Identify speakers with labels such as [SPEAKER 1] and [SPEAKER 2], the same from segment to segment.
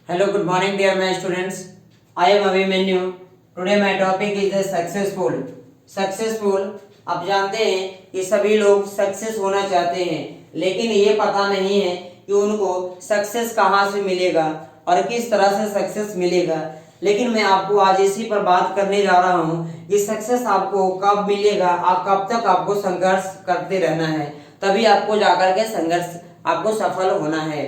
[SPEAKER 1] Hello, good morning, dear my students. I am Abhimanyu. Today my topic is the successful. Successful. आप जानते हैं कि सभी लोग सक्सेस होना चाहते हैं, लेकिन ये पता नहीं है कि उनको सक्सेस कहाँ से मिलेगा और किस तरह से सक्सेस मिलेगा। लेकिन मैं आपको आज इसी पर बात करने जा रहा हूँ कि सक्सेस आपको कब मिलेगा और कब तक आपको संघर्ष करते रहना है, तभी आपको जाकर के संघर्ष आपको सफल होना है।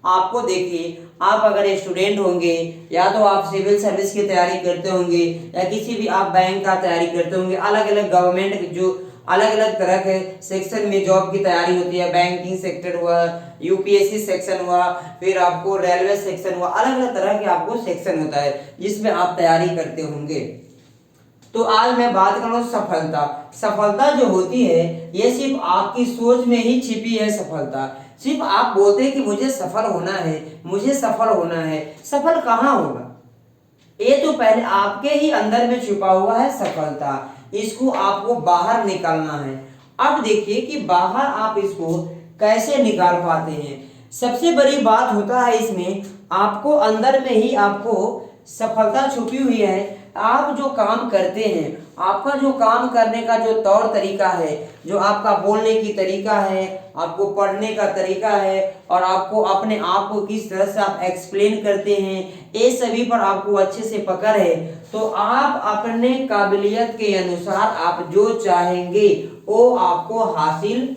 [SPEAKER 1] आपको देखिए, आप अगर स्टूडेंट होंगे या तो आप सिविल सर्विस की तैयारी करते होंगे या किसी भी आप बैंक का तैयारी करते होंगे, अलग अलग गवर्नमेंट जो अलग अलग तरह के सेक्शन में जॉब की तैयारी होती है, बैंकिंग सेक्टर हुआ, यूपीएससी सेक्शन हुआ, फिर आपको रेलवे सेक्शन हुआ, अलग अलग तरह के आपको सेक्शन होता है जिसमें आप तैयारी करते होंगे। तो आज मैं बात कर रहा हूँ सफलता। सफलता जो होती है ये सिर्फ आपकी सोच में ही छिपी है। सफलता सिर्फ आप बोलते हैं कि मुझे सफल होना है, मुझे सफल होना है। सफल कहाँ होगा? ये तो पहले आपके ही अंदर में छुपा हुआ है सफलता। इसको आपको बाहर निकालना है। अब देखिए कि बाहर आप इसको कैसे निकाल पाते हैं। सबसे बड़ी बात होता है इसमें, आपको अंदर में ही आपको सफलता छुपी हुई है। आप जो काम करते हैं, आपका जो काम करने का जो तौर तरीका है, जो आपका बोलने की तरीका है, आपको पढ़ने का तरीका है और आपको अपने आप को किस तरह से आप एक्सप्लेन करते हैं, ये सभी पर आपको अच्छे से पकड़ है, तो आप अपने काबिलियत के अनुसार आप जो चाहेंगे वो आपको हासिल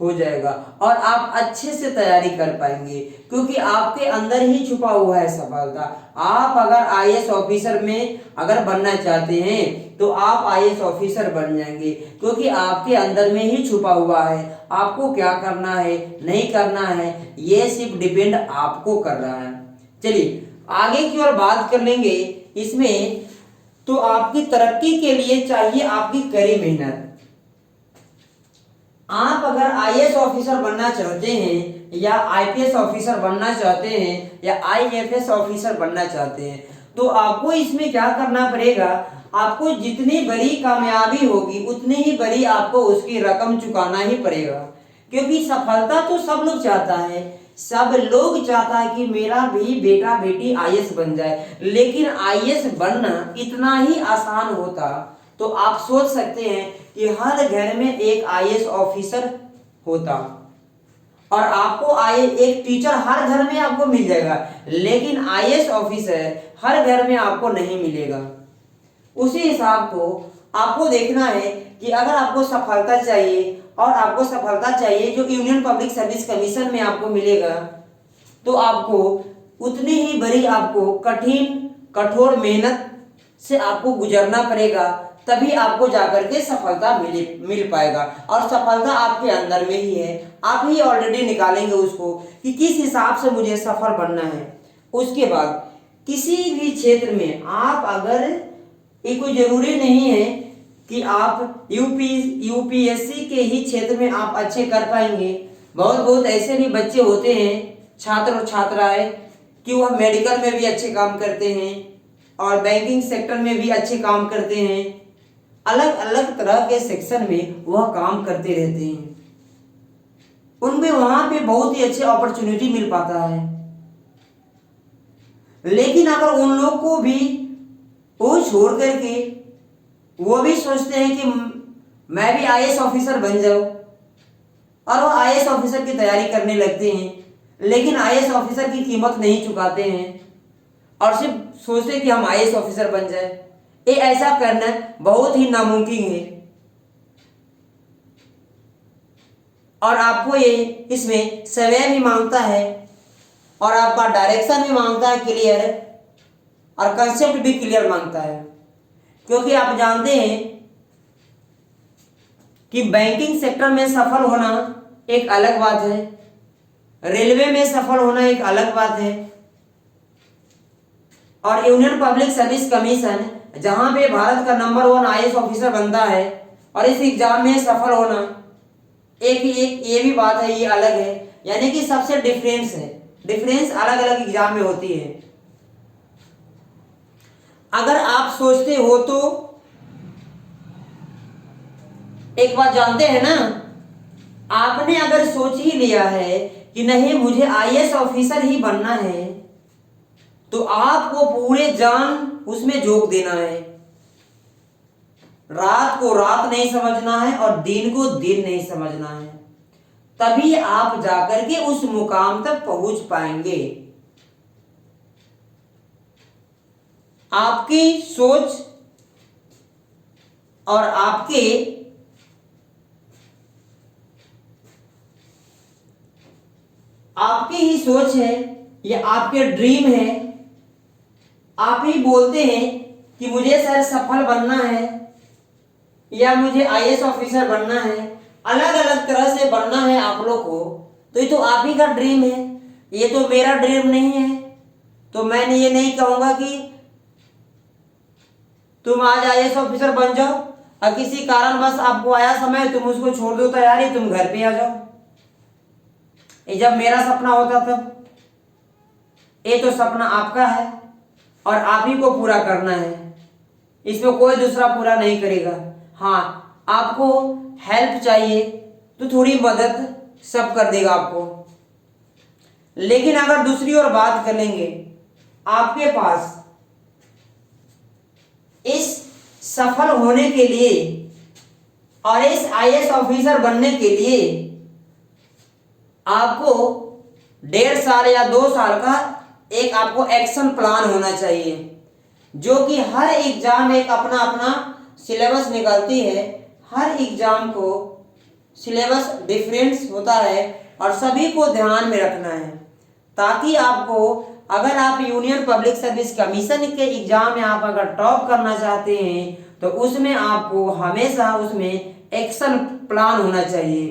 [SPEAKER 1] हो जाएगा और आप अच्छे से तैयारी कर पाएंगे, क्योंकि आपके अंदर ही छुपा हुआ है सफलता। आप अगर आईएएस ऑफिसर में अगर बनना चाहते हैं तो आप आईएएस ऑफिसर बन जाएंगे, क्योंकि आपके अंदर में ही छुपा हुआ है। आपको क्या करना है, नहीं करना है, ये सिर्फ डिपेंड आपको कर रहा है। चलिए आगे की ओर बात कर लेंगे। इसमें तो आपकी तरक्की के लिए चाहिए आपकी कड़ी मेहनत। आप अगर आईएएस ऑफिसर बनना चाहते हैं या आईपीएस ऑफिसर बनना चाहते हैं या आईएफएस ऑफिसर बनना चाहते हैं, तो आपको इसमें क्या करना पड़ेगा, आपको जितनी बड़ी कामयाबी होगी उतनी ही बड़ी आपको उसकी रकम चुकाना ही पड़ेगा। क्योंकि सफलता तो सब लोग चाहता है, सब लोग चाहता है कि मेरा भी बेटा बेटी आईएएस बन जाए, लेकिन आईएएस बनना इतना ही आसान होता तो आप सोच सकते हैं कि हर घर में एक आईएएस ऑफिसर होता और आपको एक टीचर हर घर में आपको मिल जाएगा, लेकिन आईएएस ऑफिसर हर घर में आपको नहीं मिलेगा। उसी हिसाब को आपको देखना है कि अगर आपको सफलता चाहिए और आपको सफलता चाहिए जो यूनियन पब्लिक सर्विस कमीशन में आपको मिलेगा, तो आपको उतनी ही बड़ी आपको कठोर मेहनत से आपको गुजरना पड़ेगा, तभी आपको जाकर के सफलता मिल पाएगा। और सफलता आपके अंदर में ही है, आप ही ऑलरेडी निकालेंगे उसको कि किस हिसाब से मुझे सफल बनना है। उसके बाद किसी भी क्षेत्र में आप अगर, ये कोई जरूरी नहीं है कि आप यूपीएससी के ही क्षेत्र में आप अच्छे कर पाएंगे। बहुत ऐसे भी बच्चे होते हैं, छात्र और छात्राएं, कि वह मेडिकल में भी अच्छे काम करते हैं और बैंकिंग सेक्टर में भी अच्छे काम करते हैं। अलग अलग तरह के सेक्शन में वह काम करते रहते हैं, उनमें वहां पे बहुत ही अच्छे अपॉर्चुनिटी मिल पाता है। लेकिन अगर उन लोग को भी वो छोड़ करके वो भी सोचते हैं कि मैं भी आईएएस ऑफिसर बन जाऊं, और वो आईएएस ऑफिसर की तैयारी करने लगते हैं, लेकिन आईएएस ऑफिसर की कीमत नहीं चुकाते हैं और सिर्फ सोचते हैं कि हम आईएएस ऑफिसर बन जाए। ये ऐसा करना बहुत ही नामुमकिन है और आपको ये इसमें समय भी मांगता है और आपका डायरेक्शन भी मांगता है क्लियर, और कंसेप्ट भी क्लियर मांगता है। क्योंकि आप जानते हैं कि बैंकिंग सेक्टर में सफल होना एक अलग बात है, रेलवे में सफल होना एक अलग बात है, और यूनियन पब्लिक सर्विस कमीशन जहां पे भारत का नंबर 1 आईएएस ऑफिसर बनता है, और इस एग्जाम में सफल होना एक ये भी बात है, ये अलग है। यानी कि सबसे डिफरेंस है, डिफरेंस अलग अलग एग्जाम में होती है। अगर आप सोचते हो तो एक बात जानते हैं ना, आपने अगर सोच ही लिया है कि नहीं मुझे आईएएस ऑफिसर ही बनना है, तो आपको पूरे जान उसमें झोंक देना है। रात को रात नहीं समझना है और दिन को दिन नहीं समझना है, तभी आप जाकर के उस मुकाम तक पहुंच पाएंगे। आपकी सोच और आपकी ही सोच है, ये आपके ड्रीम है। आप ही बोलते हैं कि मुझे सर सफल बनना है या मुझे आईएएस ऑफिसर बनना है, अलग अलग तरह से बनना है आप लोग को। तो ये तो आप ही का ड्रीम है, ये तो मेरा ड्रीम नहीं है। तो मैंने ये नहीं कहूंगा कि तुम आज आईएएस ऑफिसर बन जाओ और किसी कारणवश आपको आया समय तुम उसको छोड़ दो तैयारी, तुम घर पे आ जाओ। ये जब मेरा सपना होता तब। ये तो सपना आपका है और आप ही को पूरा करना है, इसमें कोई दूसरा पूरा नहीं करेगा। हाँ, आपको हेल्प चाहिए तो थोड़ी मदद सब कर देगा आपको, लेकिन अगर दूसरी ओर बात करेंगे, आपके पास इस सफल होने के लिए और इस आईएएस ऑफिसर बनने के लिए आपको 1.5 साल या 2 साल का एक आपको एक्शन प्लान होना चाहिए, जो कि हर एग्जाम एक अपना अपना सिलेबस निकालती है। हर एग्जाम को सिलेबस डिफरेंस होता है और सभी को ध्यान में रखना है, ताकि आपको, अगर आप यूनियन पब्लिक सर्विस कमीशन के एग्जाम में आप अगर टॉप करना चाहते हैं तो उसमें आपको हमेशा उसमें एक्शन प्लान होना चाहिए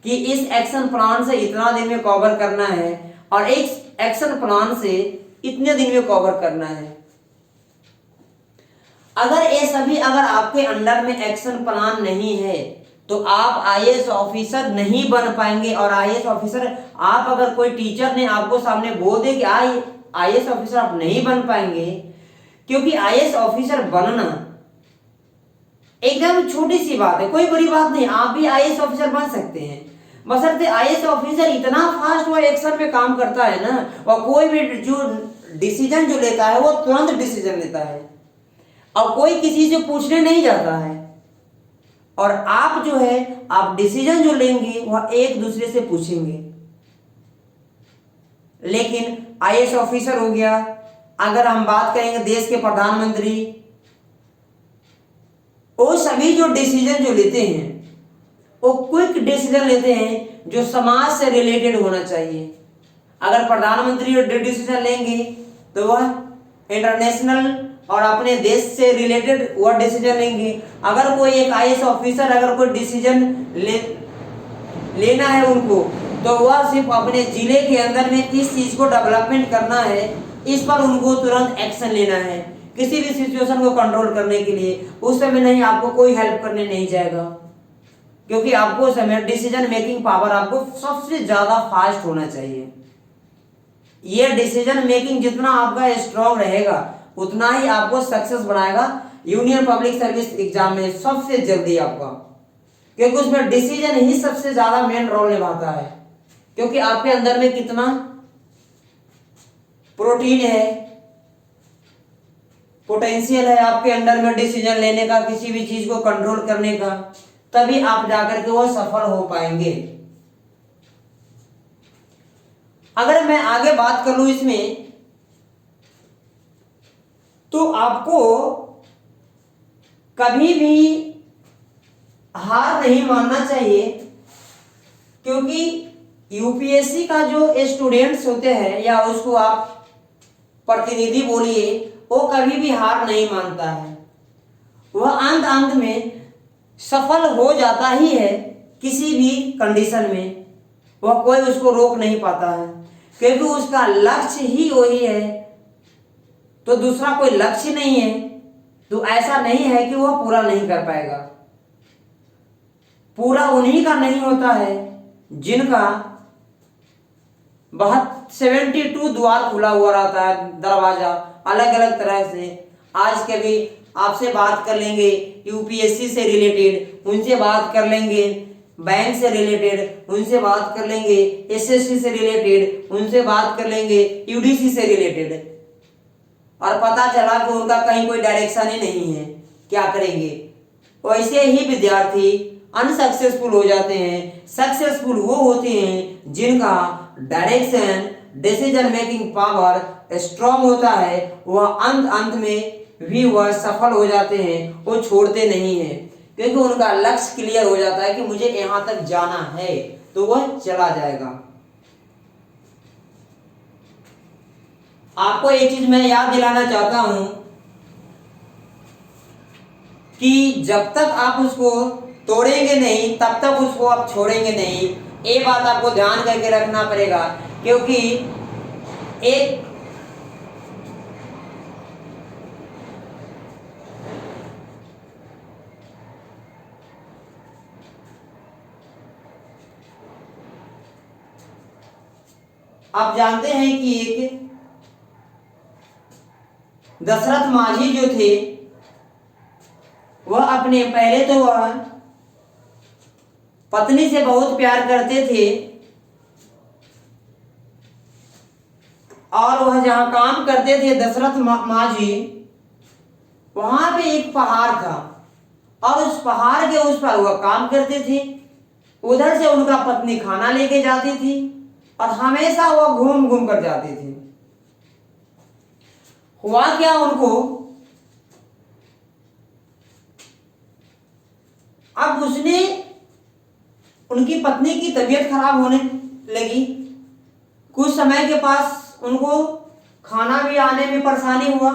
[SPEAKER 1] कि इस एक्शन प्लान से इतना दिन में कवर करना है और इस एक्शन प्लान से इतने दिन में कवर करना है। अगर ये सभी अगर आपके अंडर में एक्शन प्लान नहीं है तो आप आईएएस ऑफिसर नहीं बन पाएंगे। और आईएएस ऑफिसर, आप अगर कोई टीचर ने आपको सामने बोल दे कि आईएएस ऑफिसर आप नहीं बन पाएंगे, क्योंकि आईएएस ऑफिसर बनना एकदम छोटी सी बात है, कोई बड़ी बात नहीं, आप भी आईएएस ऑफिसर बन सकते हैं। बशर्ते आईएएस ऑफिसर इतना फास्ट वो एक्शन में काम करता है ना, और कोई भी जो डिसीजन जो लेता है वो तुरंत डिसीजन लेता है और कोई किसी से पूछने नहीं जाता है। और आप जो है, आप डिसीजन जो लेंगे वह एक दूसरे से पूछेंगे। लेकिन आईएएस ऑफिसर हो गया, अगर हम बात करेंगे देश के प्रधानमंत्री, वो सभी जो डिसीजन जो लेते हैं वो क्विक डिसीजन लेते हैं जो समाज से रिलेटेड होना चाहिए। अगर प्रधानमंत्री डिसीजन लेंगे तो वह इंटरनेशनल और अपने देश से रिलेटेड वह डिसीजन लेंगे। अगर कोई एक आईएएस ऑफिसर अगर कोई डिसीजन लेना है उनको, तो वह सिर्फ अपने जिले के अंदर में किस चीज को डेवलपमेंट करना है, इस पर उनको तुरंत एक्शन लेना है किसी भी सिचुएशन को कंट्रोल करने के लिए। उस समय नहीं, आपको कोई हेल्प करने नहीं जाएगा, क्योंकि आपको उस समय डिसीजन मेकिंग पावर आपको सबसे ज्यादा फास्ट होना चाहिए। ये डिसीजन मेकिंग जितना आपका स्ट्रांग रहेगा उतना ही आपको सक्सेस बनाएगा यूनियन पब्लिक सर्विस एग्जाम में सबसे जल्दी आपका, क्योंकि उसमें डिसीजन ही सबसे ज्यादा मेन रोल निभाता है। क्योंकि आपके अंदर में कितना प्रोटीन है, पोटेंशियल है आपके अंदर में डिसीजन लेने का, किसी भी चीज को कंट्रोल करने का, तभी आप जाकर के वो सफल हो पाएंगे। अगर मैं आगे बात करूं इसमें, तो आपको कभी भी हार नहीं मानना चाहिए, क्योंकि यूपीएससी का जो स्टूडेंट्स होते हैं या उसको आप प्रतिनिधि बोलिए, वो कभी भी हार नहीं मानता है। वह अंत अंत में सफल हो जाता ही है किसी भी कंडीशन में, वह कोई उसको रोक नहीं पाता है, क्योंकि उसका लक्ष्य ही वही है। तो दूसरा कोई लक्ष्य नहीं है तो ऐसा नहीं है कि वह पूरा नहीं कर पाएगा। पूरा उन्हीं का नहीं होता है जिनका 72 द्वार खुला हुआ रहता है, दरवाजा अलग अलग तरह से। आज के भी आपसे बात कर लेंगे यूपीएससी से रिलेटेड, उनसे बात कर लेंगे बैंक से रिलेटेड, उनसे बात कर लेंगे एसएससी से रिलेटेड, उनसे बात कर लेंगे यूडीसी से रिलेटेड। और पता चला कि उनका कहीं कोई डायरेक्शन ही नहीं है, क्या करेंगे? वैसे ही विद्यार्थी अनसक्सेसफुल हो जाते हैं। सक्सेसफुल वो होते हैं जिनका direction, decision making power strong होता है। वह अंत में भी वह सफल हो जाते हैं, वो छोड़ते नहीं हैं, क्योंकि उनका लक्ष्य क्लियर हो जाता है कि मुझे यहां तक जाना है, तो वह चला जाएगा। आपको एक चीज मैं याद दिलाना चाहता हूं कि जब तक आप उसको तोड़ेंगे नहीं तब तक उसको आप छोड़ेंगे नहीं। ये बात आपको ध्यान करके रखना पड़ेगा, क्योंकि एक आप जानते हैं कि एक दशरथ माझी जो थे, वह अपने पहले तो वह पत्नी से बहुत प्यार करते थे, और वह जहां काम करते थे दशरथ माझी, वहां पे एक पहाड़ था, और उस पहाड़ के उस पर वह काम करते थे। उधर से उनका पत्नी खाना लेके जाती थी, और हमेशा वह घूम घूम कर जाती थी। हुआ क्या, उनको अब उसने उनकी पत्नी की तबीयत खराब होने लगी। कुछ समय के पास उनको खाना भी आने में परेशानी हुआ,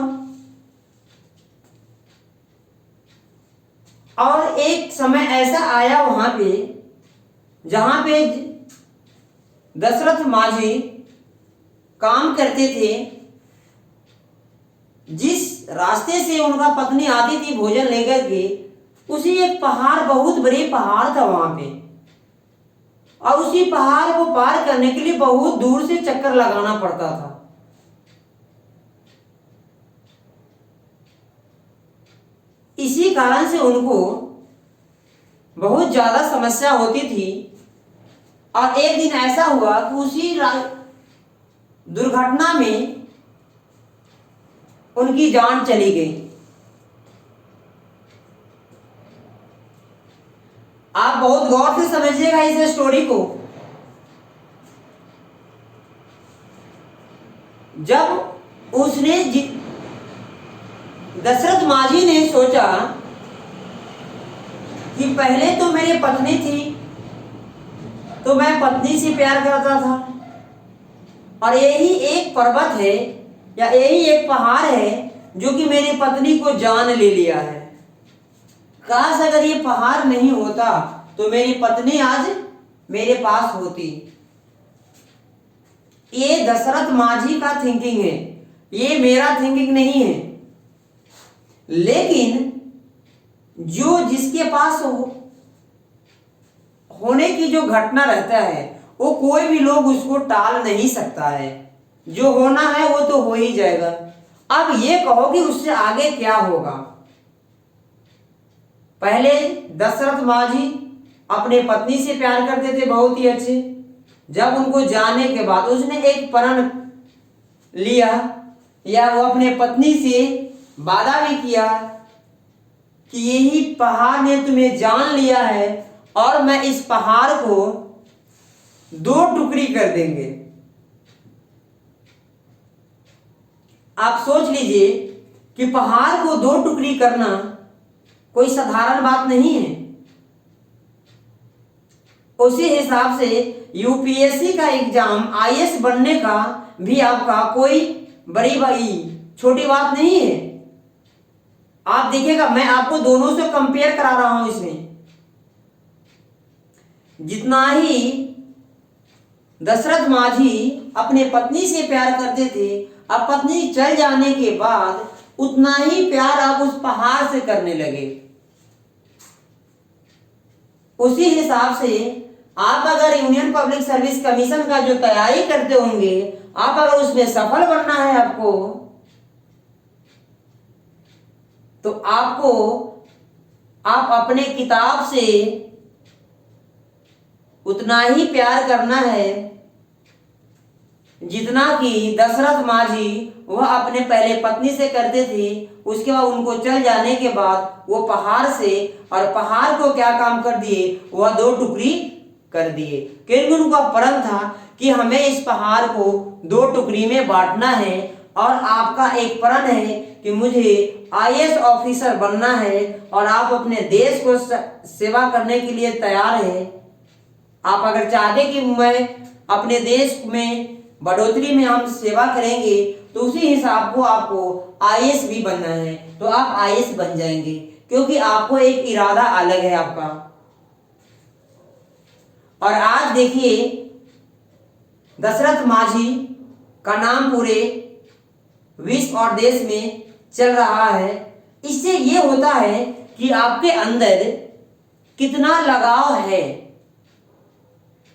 [SPEAKER 1] और एक समय ऐसा आया वहां पे जहां पे दशरथ माझी काम करते थे। जिस रास्ते से उनका पत्नी आती थी भोजन लेकर के, उसी एक पहाड़, बहुत बड़ी पहाड़ था वहां पे, और उसी पहाड़ को पार करने के लिए बहुत दूर से चक्कर लगाना पड़ता था। इसी कारण से उनको बहुत ज्यादा समस्या होती थी। और एक दिन ऐसा हुआ कि उसी दुर्घटना में उनकी जान चली गई। आप बहुत गौर से समझिएगा इस स्टोरी को। जब उसने दशरथ माझी ने सोचा कि पहले तो मेरी पत्नी थी, तो मैं पत्नी से प्यार करता था, और यही एक पर्वत है या यही एक पहाड़ है जो कि मेरी पत्नी को जान ले लिया है। काश अगर ये पहाड़ नहीं होता तो मेरी पत्नी आज मेरे पास होती। ये दशरथ माझी का थिंकिंग है, ये मेरा थिंकिंग नहीं है। लेकिन जो जिसके पास होने की जो घटना रहता है, वो कोई भी लोग उसको टाल नहीं सकता है। जो होना है वो तो हो ही जाएगा। अब ये कहो कि उससे आगे क्या होगा। पहले दशरथ माझी अपने पत्नी से प्यार करते थे बहुत ही अच्छे। जब उनको जाने के बाद उसने एक प्रण लिया, या वो अपने पत्नी से वादा भी किया कि यही पहाड़ ने तुम्हें जान लिया है, और मैं इस पहाड़ को 2 टुकड़ी कर देंगे। आप सोच लीजिए कि पहाड़ को 2 टुकड़ी करना कोई साधारण बात नहीं है। उसी हिसाब से यूपीएससी का एग्जाम, आईएएस बनने का भी आपका कोई बड़ी छोटी बात नहीं है। आप देखिएगा, मैं आपको दोनों से कंपेयर करा रहा हूं। इसमें जितना ही दशरथ माझी अपने पत्नी से प्यार करते थे, अब पत्नी चल जाने के बाद उतना ही प्यार आप उस पहाड़ से करने लगे। उसी हिसाब से आप अगर यूनियन पब्लिक सर्विस कमीशन का जो तैयारी करते होंगे, आप अगर उसमें सफल बनना है आपको, तो आपको आप अपने किताब से उतना ही प्यार करना है जितना कि दशरथ माझी वह अपने पहले पत्नी से करते थे, उसके बाद उनको चल जाने के बाद वो पहाड़ से, और पहाड़ को क्या काम कर दिए, वह दो टुकड़ी कर दिए, क्योंकि उनका प्रण था कि हमें इस पहाड़ को दो टुकड़ी में बांटना है। और आपका एक प्रण है कि मुझे आईएएस ऑफिसर बनना है, और आप अपने देश को सेवा करने के लिए तैयार है। आप अगर चाहते कि मैं अपने देश में बढ़ोतरी में हम सेवा करेंगे, तो उसी हिसाब को आपको आईएएस भी बनना है, तो आप आईएएस बन जाएंगे, क्योंकि आपको एक इरादा अलग है आपका। और आज देखिए दशरथ मांझी का नाम पूरे विश्व और देश में चल रहा है। इससे ये होता है कि आपके अंदर कितना लगाव है।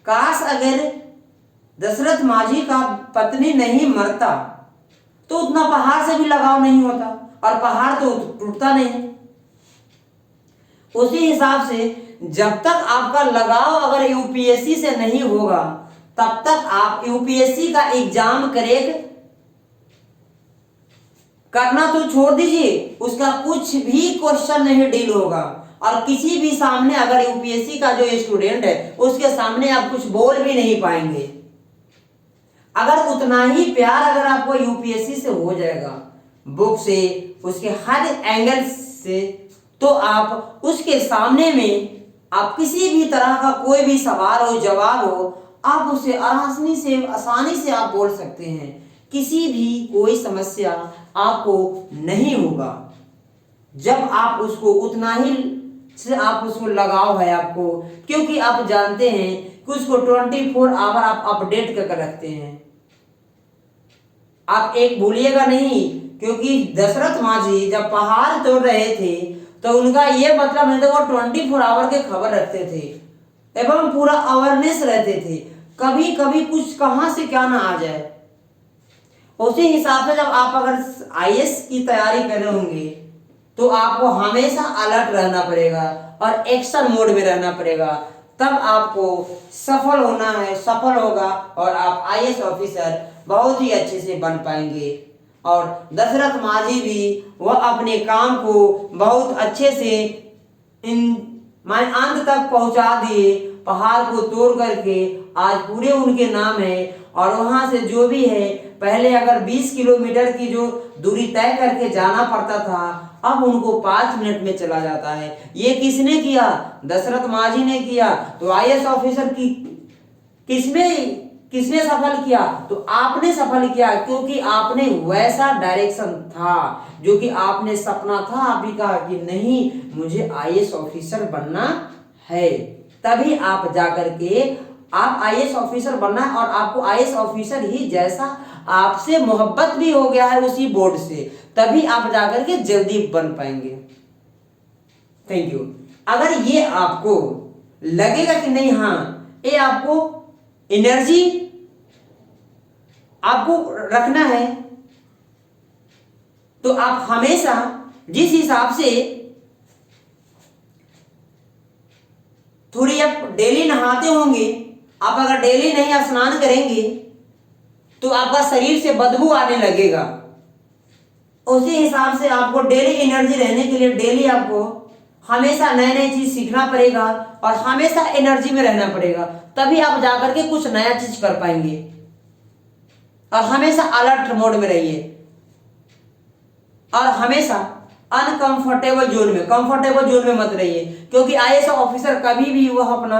[SPEAKER 1] काश अगर दशरथ मांझी का पत्नी नहीं मरता तो उतना पहाड़ से भी लगाव नहीं होता, और पहाड़ तो टूटता नहीं। उसी हिसाब से जब तक आपका लगाव अगर यूपीएससी से नहीं होगा, तब तक आप यूपीएससी का एग्जाम क्रैक करना तो छोड़ दीजिए, उसका कुछ भी क्वेश्चन नहीं डील होगा। और किसी भी सामने अगर यूपीएससी का जो स्टूडेंट है उसके सामने आप कुछ बोल भी नहीं पाएंगे। अगर उतना ही प्यार अगर आपको यूपीएससी से हो जाएगा, बुक से, उसके हर एंगल से, तो आप उसके सामने में आप किसी भी तरह का कोई भी सवाल हो, जवाब हो, आप उसे आसानी से आप बोल सकते हैं। किसी भी कोई समस्या आपको नहीं होगा जब आप उसको उतना ही से आप उसको लगाव है आपको, क्योंकि आप जानते हैं कि उसको 24 आवर आप अपडेट करके रखते हैं। आप एक भूलिएगा नहीं, क्योंकि दशरथ मांझी जब पहाड़ तोड़ रहे थे तो उनका यह मतलब नहीं था, वो 24 आवर के खबर रखते थे एवं पूरा अवेयरनेस रहते थे, कभी कभी कुछ कहां से क्या ना आ जाए। उसी हिसाब से जब आप अगर आईएएस की तैयारी कर रहे होंगे तो आपको हमेशा अलर्ट रहना पड़ेगा और एक्शन मोड में रहना पड़ेगा, तब आपको सफल होना है, सफल होगा और आप आईएएस ऑफिसर बहुत ही अच्छे से बन पाएंगे। और दशरथ मांझी भी वह अपने काम को बहुत अच्छे से अंत तक पहुंचा दिए, पहाड़ को तोड़ करके आज पूरे उनके नाम है। और वहां से जो भी है, पहले अगर 20 किलोमीटर की जो दूरी तय करके जाना पड़ता था, अब उनको 5 मिनट में चला जाता है। ये किसने किया? दशरथ मांझी ने किया। तो आईएएस ऑफिसर की किसने सफल किया? तो आपने सफल किया, क्योंकि आपने वैसा डायरेक्शन था जो कि आपने सपना था, आप भी कहा कि नहीं मुझे आईएएस ऑफिसर बनना है, तभी आप जाकर के आप आईएएस ऑफिसर बनना है। और आपको आईएएस ऑफिसर ही जैसा आपसे मोहब्बत भी हो गया है उसी बोर्ड से, तभी आप जाकर के जल्दी बन पाएंगे। Thank you. अगर ये आपको लगेगा कि नहीं, हाँ ये आपको एनर्जी आपको रखना है, तो आप हमेशा जिस हिसाब से थोड़ी आप डेली नहाते होंगे, आप अगर डेली नहीं स्नान करेंगे तो आपका शरीर से बदबू आने लगेगा। उसी हिसाब से आपको डेली एनर्जी रहने के लिए डेली आपको हमेशा नए नए चीज सीखना पड़ेगा और हमेशा एनर्जी में रहना पड़ेगा, तभी आप जाकर के कुछ नया चीज कर पाएंगे। और हमेशा अलर्ट मोड में रहिए और हमेशा अनकंफर्टेबल जोन में, कंफर्टेबल जोन में मत रहिए, क्योंकि आईएएस ऑफिसर कभी भी वह अपना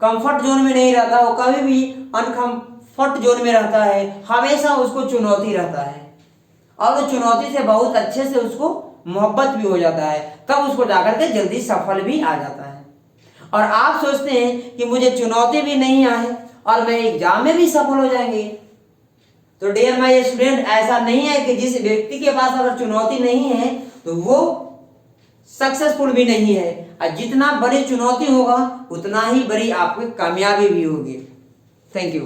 [SPEAKER 1] कंफर्ट जोन में नहीं रहता, वो कभी भी अनकंफर्ट जोन में रहता है। हमेशा उसको चुनौती रहता है और वो चुनौती से बहुत अच्छे से उसको मोहब्बत भी हो जाता है, तब उसको जाकर के जल्दी सफल भी आ जाता है। और आप सोचते हैं कि मुझे चुनौती भी नहीं आए और मैं एग्जाम में भी सफल हो जाएंगे, तो डियर माय स्टूडेंट, ऐसा नहीं है कि जिस व्यक्ति के पास अगर चुनौती नहीं है तो वो सक्सेसफुल भी नहीं है। और जितना बड़ी चुनौती होगा उतना ही बड़ी आपकी कामयाबी भी होगी। Thank you.